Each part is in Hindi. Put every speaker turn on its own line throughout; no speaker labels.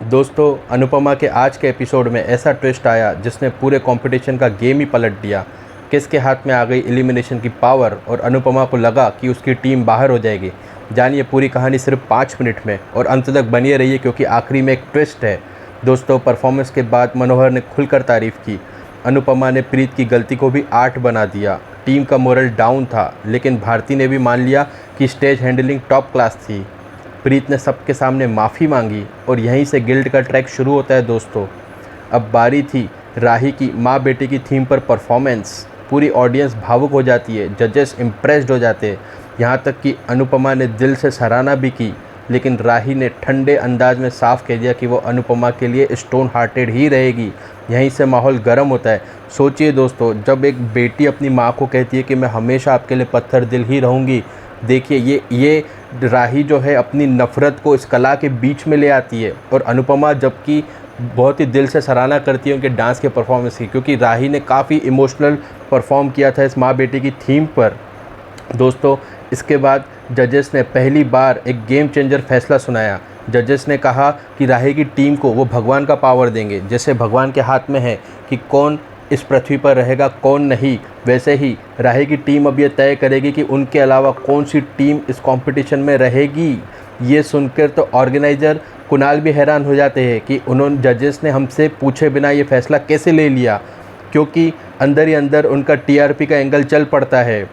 दोस्तों, अनुपमा के आज के एपिसोड में ऐसा ट्विस्ट आया जिसने पूरे कंपटीशन का गेम ही पलट दिया। किसके हाथ में आ गई एलिमिनेशन की पावर और अनुपमा को लगा कि उसकी टीम बाहर हो जाएगी। जानिए पूरी कहानी सिर्फ 5 मिनट में और अंत तक बनिए रहिए क्योंकि आखिरी में एक ट्विस्ट है। दोस्तों, परफॉर्मेंस के बाद मनोहर ने खुलकर तारीफ़ की। अनुपमा ने प्रीत की गलती को भी 8 बना दिया। टीम का मोरल डाउन था, लेकिन भारती ने भी मान लिया कि स्टेज हैंडलिंग टॉप क्लास थी। प्रीत ने सबके सामने माफ़ी मांगी और यहीं से गिल्ड का ट्रैक शुरू होता है। दोस्तों, अब बारी थी राही की माँ बेटे की थीम पर परफॉर्मेंस। पूरी ऑडियंस भावुक हो जाती है, जजेस इम्प्रेस्ड हो जाते हैं, यहाँ तक कि अनुपमा ने दिल से सराहना भी की। लेकिन राही ने ठंडे अंदाज में साफ कह दिया कि वो अनुपमा के लिए स्टोन हार्टेड ही रहेगी। यहीं से माहौल गर्म होता है। सोचिए दोस्तों, जब एक बेटी अपनी माँ को कहती है कि मैं हमेशा आपके लिए पत्थर दिल ही रहूँगी। देखिए ये राही जो है अपनी नफ़रत को इस कला के बीच में ले आती है और अनुपमा जबकि बहुत ही दिल से सराहना करती है उनके डांस के परफॉर्मेंस की, क्योंकि राही ने काफ़ी इमोशनल परफॉर्म किया था इस माँ बेटी की थीम पर। दोस्तों, इसके बाद जजेस ने पहली बार एक गेम चेंजर फैसला सुनाया। जजेस ने कहा कि राही की टीम को वो भगवान का पावर देंगे। जैसे भगवान के हाथ में है कि कौन इस पृथ्वी पर रहेगा कौन नहीं, वैसे ही राही की टीम अब ये तय करेगी कि उनके अलावा कौन सी टीम इस कंपटीशन में रहेगी। ये सुनकर तो ऑर्गेनाइज़र कुणाल भी हैरान हो जाते हैं कि उन्होंने जजेस ने हमसे पूछे बिना ये फ़ैसला कैसे ले लिया, क्योंकि अंदर ही अंदर उनका टीआरपी का एंगल चल पड़ता है।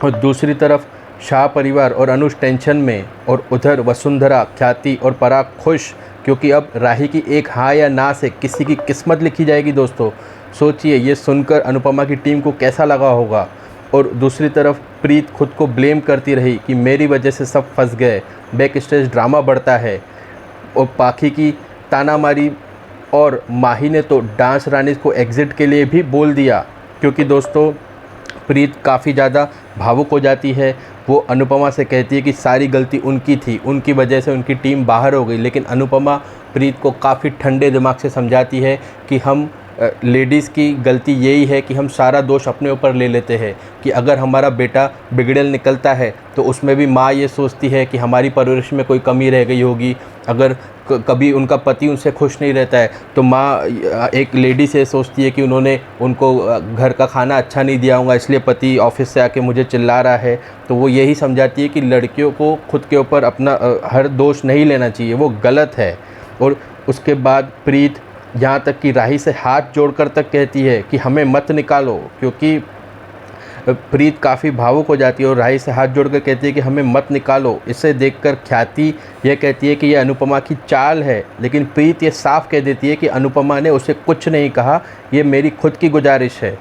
और दूसरी तरफ शाह परिवार और अनुज टेंशन में, और उधर वसुंधरा, ख्याति और पराग खुश, क्योंकि अब राही की एक हाँ या ना से किसी की किस्मत लिखी जाएगी। दोस्तों, सोचिए ये सुनकर अनुपमा की टीम को कैसा लगा होगा। और दूसरी तरफ प्रीत खुद को ब्लेम करती रही कि मेरी वजह से सब फंस गए। बैक स्टेज ड्रामा बढ़ता है और पाखी की तानामारी, और माही ने तो डांस रानी को एग्ज़िट के लिए भी बोल दिया, क्योंकि दोस्तों प्रीत काफ़ी ज़्यादा भावुक हो जाती है। वो अनुपमा से कहती है कि सारी गलती उनकी थी, उनकी वजह से उनकी टीम बाहर हो गई। लेकिन अनुपमा प्रीत को काफ़ी ठंडे दिमाग से समझाती है कि हम लेडीज़ की गलती यही है कि हम सारा दोष अपने ऊपर ले लेते हैं, कि अगर हमारा बेटा बिगड़ेल निकलता है तो उसमें भी माँ ये सोचती है कि हमारी परवरिश में कोई कमी रह गई होगी। अगर कभी उनका पति उनसे खुश नहीं रहता है तो माँ एक लेडी से सोचती है कि उन्होंने उनको घर का खाना अच्छा नहीं दिया होगा, इसलिए पति ऑफिस से आके मुझे चिल्ला रहा है। तो वो यही समझाती है कि लड़कियों को खुद के ऊपर अपना हर दोष नहीं लेना चाहिए, वो गलत है। और उसके बाद प्रीत यहाँ तक कि राही से हाथ जोड़कर तक कहती है कि हमें मत निकालो, क्योंकि प्रीत काफ़ी भावुक हो जाती है और राही से हाथ जोड़कर कहती है कि हमें मत निकालो। इसे देखकर ख्याति यह कहती है कि यह अनुपमा की चाल है, लेकिन प्रीत ये साफ कह देती है कि अनुपमा ने उसे कुछ नहीं कहा, ये मेरी खुद की गुजारिश है।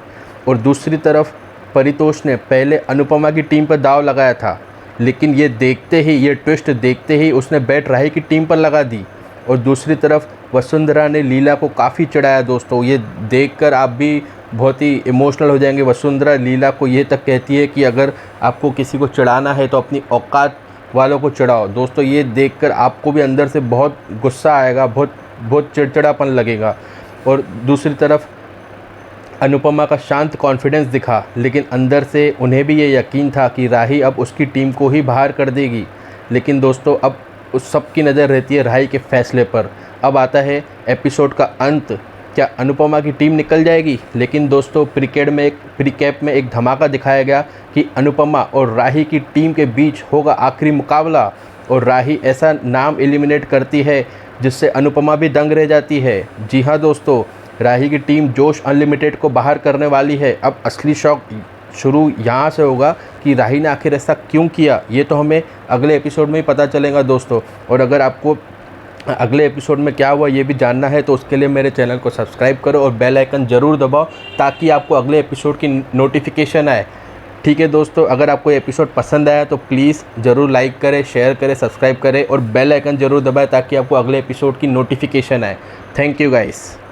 और दूसरी तरफ परितोष ने पहले अनुपमा की टीम पर दाव लगाया था, लेकिन ये ट्विस्ट देखते ही उसने बैट राही की टीम पर लगा दी। और दूसरी तरफ वसुंधरा ने लीला को काफ़ी चिढ़ाया। दोस्तों, ये देखकर आप भी बहुत ही इमोशनल हो जाएंगे। वसुंधरा लीला को ये तक कहती है कि अगर आपको किसी को चिढ़ाना है तो अपनी औकात वालों को चिढ़ाओ। दोस्तों, ये देखकर आपको भी अंदर से बहुत गुस्सा आएगा, बहुत चिड़चिड़ापन लगेगा। और दूसरी तरफ अनुपमा का शांत कॉन्फिडेंस दिखा, लेकिन अंदर से उन्हें भी ये यकीन था कि राही अब उसकी टीम को ही बाहर कर देगी। लेकिन दोस्तों, अब उस सब की नज़र रहती है राही के फैसले पर। अब आता है एपिसोड का अंत। क्या अनुपमा की टीम निकल जाएगी? लेकिन दोस्तों, प्रीकैप में एक धमाका दिखाया गया कि अनुपमा और राही की टीम के बीच होगा आखिरी मुकाबला, और राही ऐसा नाम एलिमिनेट करती है जिससे अनुपमा भी दंग रह जाती है। जी हाँ दोस्तों, राही की टीम जोश अनलिमिटेड को बाहर करने वाली है। अब असली शौक शुरू यहाँ से होगा कि राही ने आखिर ऐसा क्यों किया। ये तो हमें अगले एपिसोड में ही पता चलेगा दोस्तों। और अगर आपको अगले एपिसोड में क्या हुआ ये भी जानना है तो उसके लिए मेरे चैनल को सब्सक्राइब करो और बेल आइकन ज़रूर दबाओ, ताकि आपको अगले एपिसोड की नोटिफिकेशन आए। ठीक है दोस्तों, अगर आपको ये एपिसोड पसंद आया तो प्लीज़ ज़रूर लाइक करें, शेयर करें, सब्सक्राइब करें और बेल आइकन ज़रूर दबाएं ताकि आपको अगले एपिसोड की नोटिफिकेशन आए। Thank you guys.